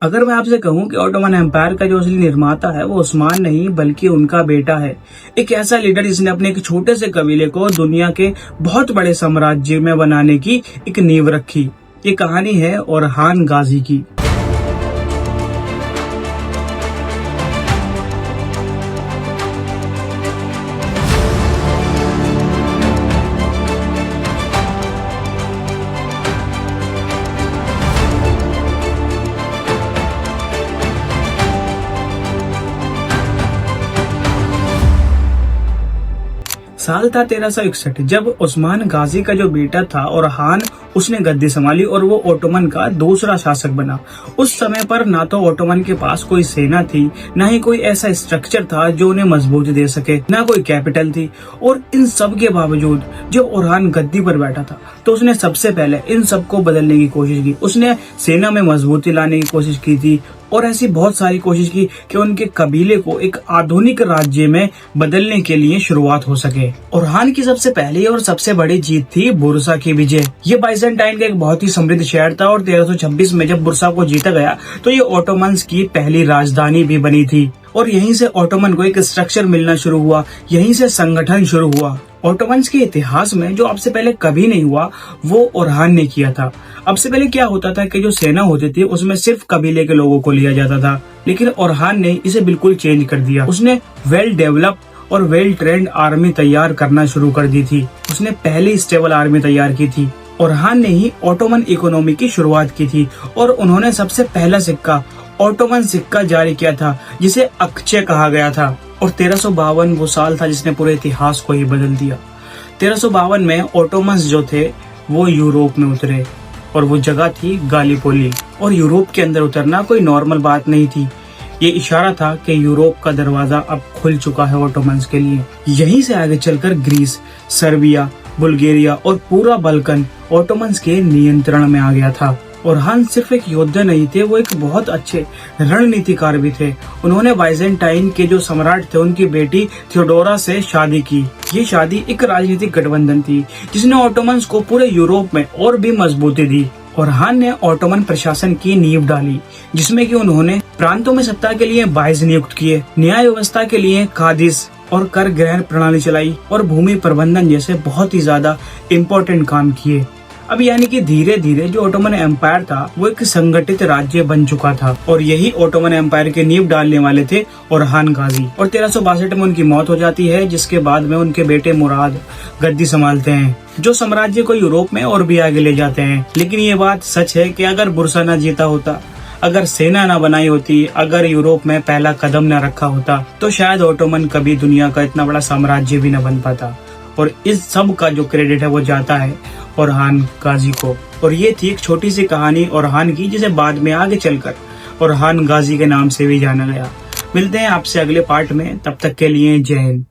अगर मैं आपसे कहूं कि ऑटोमन एम्पायर का जो असली निर्माता है वो उस्मान नहीं बल्कि उनका बेटा है। एक ऐसा लीडर जिसने अपने एक छोटे से कबीले को दुनिया के बहुत बड़े साम्राज्य में बनाने की एक नींव रखी। ये कहानी है ओरहान गाजी की। साल था 1361 जब उस्मान गाजी का जो बेटा था ओरहान उसने गद्दी संभाली और वो ओटोमन का दूसरा शासक बना। उस समय पर ना तो ओटोमन के पास कोई सेना थी, ना ही कोई ऐसा स्ट्रक्चर था जो उन्हें मजबूती दे सके, ना कोई कैपिटल थी। और इन सब के बावजूद जो ओरहान गद्दी पर बैठा था तो उसने सबसे पहले इन सबको बदलने की कोशिश की। उसने सेना में मजबूती लाने की कोशिश की थी और ऐसी बहुत सारी कोशिश की कि उनके कबीले को एक आधुनिक राज्य में बदलने के लिए शुरुआत हो सके। ओरहान की सबसे पहली और सबसे बड़ी जीत थी बुरसा की विजय। ये बाइजेंटाइन का एक बहुत ही समृद्ध शहर था और 1326 में जब बुरसा को जीता गया तो ये ओटोमन्स की पहली राजधानी भी बनी थी। और यहीं से ओटोमन को एक स्ट्रक्चर मिलना शुरू हुआ, यहीं से संगठन शुरू हुआ। ओटोमन्स के इतिहास में जो अब से पहले कभी नहीं हुआ वो ओरहान ने किया था। अब से पहले क्या होता था कि जो सेना होती थी उसमें सिर्फ कबीले के लोगों को लिया जाता था, लेकिन ओरहान ने इसे बिल्कुल चेंज कर दिया। उसने वेल डेवलप और वेल ट्रेंड आर्मी तैयार करना शुरू कर दी थी। उसने पहली स्टेबल आर्मी तैयार की थी। ओरहान ने ही ओटोमन इकोनॉमी की शुरुआत की थी और उन्होंने सबसे पहला सिक्का ओटोमन सिक्का जारी किया था जिसे अक्चे कहा गया था। और 1352 वो साल था जिसने पूरे इतिहास को ही बदल दिया। 1352 में ओटोमन्स जो थे वो यूरोप में उतरे और वो जगह थी गालीपोली। और यूरोप के अंदर उतरना कोई नॉर्मल बात नहीं थी, ये इशारा था कि यूरोप का दरवाजा अब खुल चुका है ओटोमन्स के लिए। यहीं से आगे चलकर ग्रीस, सर्बिया, बुल्गारिया और पूरा बल्कन ओटोमन्स के नियंत्रण में आ गया था। ओरहान सिर्फ एक योद्धा नहीं थे, वो एक बहुत अच्छे रणनीतिकार भी थे। उन्होंने बाइजेंटाइन के जो सम्राट थे उनकी बेटी थियोडोरा से शादी की। ये शादी एक राजनीतिक गठबंधन थी जिसने ओटोमन्स को पूरे यूरोप में और भी मजबूती दी। ओरहान ने ओटोमन प्रशासन की नींव डाली जिसमें कि उन्होंने प्रांतों में सत्ता के लिए बाइज नियुक्त किए, न्याय व्यवस्था के लिए कादिस और कर ग्रहण प्रणाली चलाई और भूमि प्रबंधन जैसे बहुत ही ज्यादा इम्पोर्टेंट काम किए। अब यानी कि धीरे धीरे जो ओटोमन एम्पायर था वो एक संगठित राज्य बन चुका था और यही ओटोमन एम्पायर के नींव डालने वाले थे ओरहान गाजी। और 1362 में उनकी मौत हो जाती है जिसके बाद में उनके बेटे मुराद गद्दी संभालते हैं जो साम्राज्य को यूरोप में और भी आगे ले जाते हैं। लेकिन ये बात सच है कि अगर बुरसा न जीता होता, अगर सेना न बनाई होती, अगर यूरोप में पहला कदम न रखा होता तो शायद ओटोमन कभी दुनिया का इतना बड़ा साम्राज्य भी न बन पाता। और इस सब का जो क्रेडिट है वो जाता है ओरहान गाजी को। और ये थी एक छोटी सी कहानी ओरहान की जिसे बाद में आगे चलकर ओरहान गाजी के नाम से भी जाना गया। मिलते हैं आपसे अगले पार्ट में, तब तक के लिए जय हिंद।